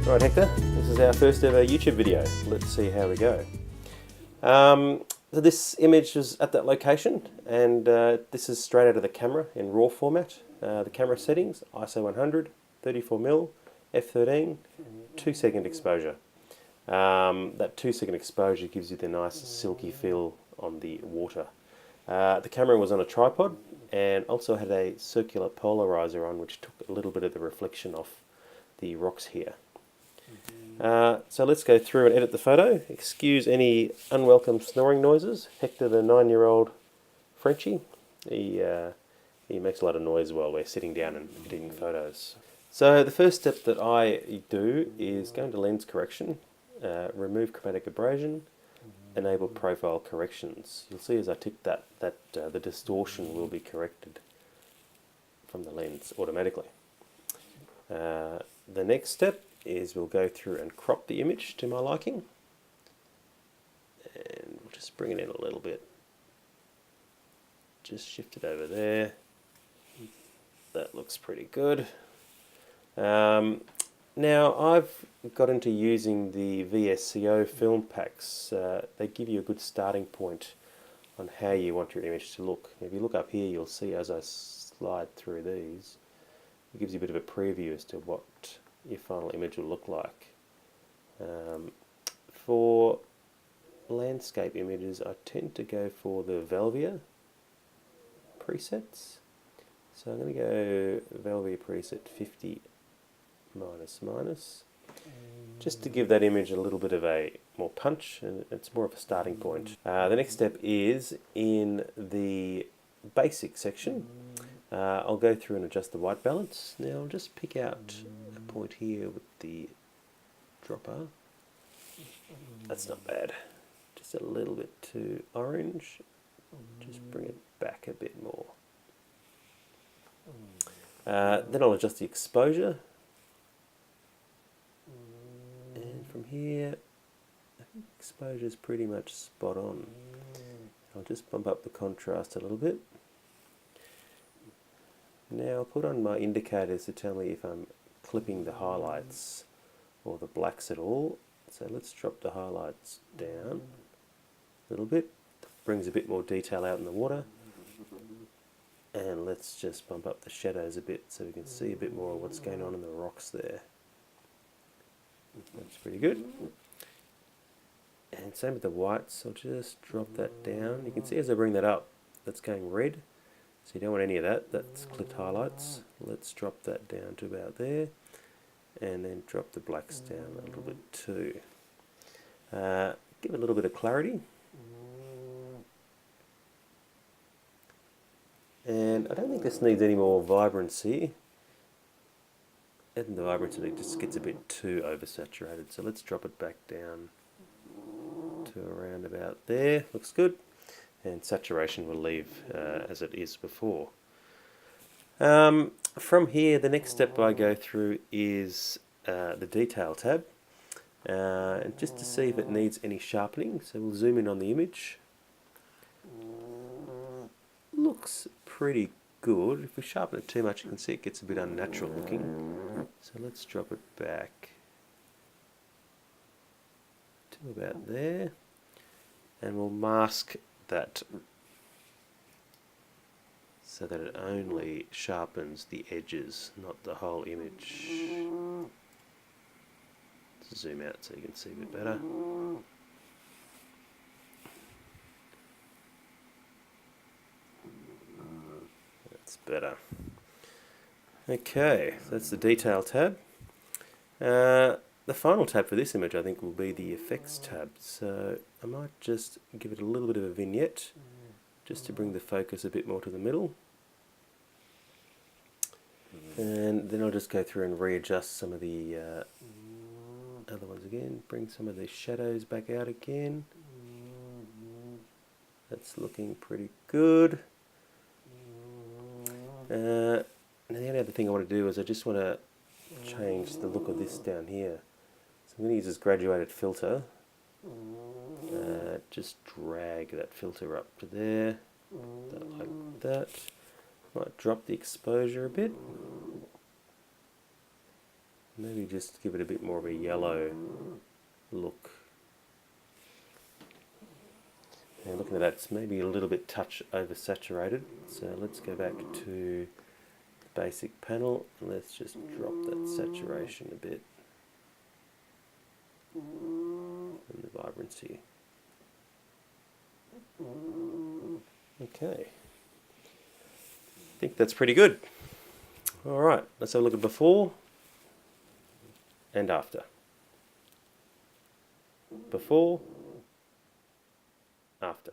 Right, Hector, this is our first ever YouTube video. Let's see how we go. So this image is at that location, and this is straight out of the camera in RAW format. The camera settings, ISO 100, 34mm, f13, 2-second exposure. That 2-second exposure gives you the nice silky feel on the water. The camera was on a tripod and also had a circular polarizer on, which took a little bit of the reflection off the rocks here. So let's go through and edit the photo. Excuse any unwelcome snoring noises. Hector, the 9-year-old Frenchie, he makes a lot of noise while we're sitting down and editing photos. So the first step that I do is go into lens correction, remove chromatic abrasion, enable profile corrections. You'll see as I tick that the distortion will be corrected from the lens automatically. The next step is we'll go through and crop the image to my liking, and we'll just bring it in a little bit. Just shift it over there. That looks pretty good. Now I've got into using the VSCO film packs. They give you a good starting point on how you want your image to look. If you look up here, you'll see as I slide through these, it gives you a bit of a preview as to what your final image will look like. For landscape images, I tend to go for the Velvia presets. So I'm going to go Velvia preset 50 minus, just to give that image a little bit of a more punch, and it's more of a starting point. The next step is in the basic section. I'll go through and adjust the white balance. Now I'll just pick out a point here with the dropper. That's not bad. Just a little bit too orange. Just bring it back a bit more. Then I'll adjust the exposure. And from here, I think exposure is pretty much spot on. I'll just bump up the contrast a little bit. Now I'll put on my indicators to tell me if I'm clipping the highlights or the blacks at all. So let's drop the highlights down a little bit. Brings a bit more detail out in the water. And let's just bump up the shadows a bit so we can see a bit more of what's going on in the rocks there. That's pretty good. And same with the whites. I'll just drop that down. You can see as I bring that up, that's going red. So you don't want any of that. That's clipped highlights. Let's drop that down to about there. And then drop the blacks down a little bit too. Give it a little bit of clarity. And I don't think this needs any more vibrancy. Adding the vibrancy, it just gets a bit too oversaturated. So let's drop it back down to around about there. Looks good. And saturation will leave as it is before. From here, the next step I go through is the detail tab. And just to see if it needs any sharpening. So we'll zoom in on the image. Looks pretty good. If we sharpen it too much, you can see it gets a bit unnatural looking. So let's drop it back to about there. And we'll mask that so that it only sharpens the edges, not the whole image. Let's zoom out so you can see a bit better. That's better. Okay, so that's the detail tab. The final tab for this image I think will be the effects tab. So I might just give it a little bit of a vignette just to bring the focus a bit more to the middle. And then I'll just go through and readjust some of the other ones again. Bring some of the shadows back out again. That's looking pretty good. And the only other thing I want to do is I just want to change the look of this down here. So I'm going to use this graduated filter. Just drag that filter up to there, like that. Might drop the exposure a bit. Maybe just give it a bit more of a yellow look. And looking at that, it's maybe a little bit touch oversaturated. So let's go back to the basic panel and let's just drop that saturation a bit and the vibrancy. Okay, I think that's pretty good. Alright, let's have a look at before and after. Before, after.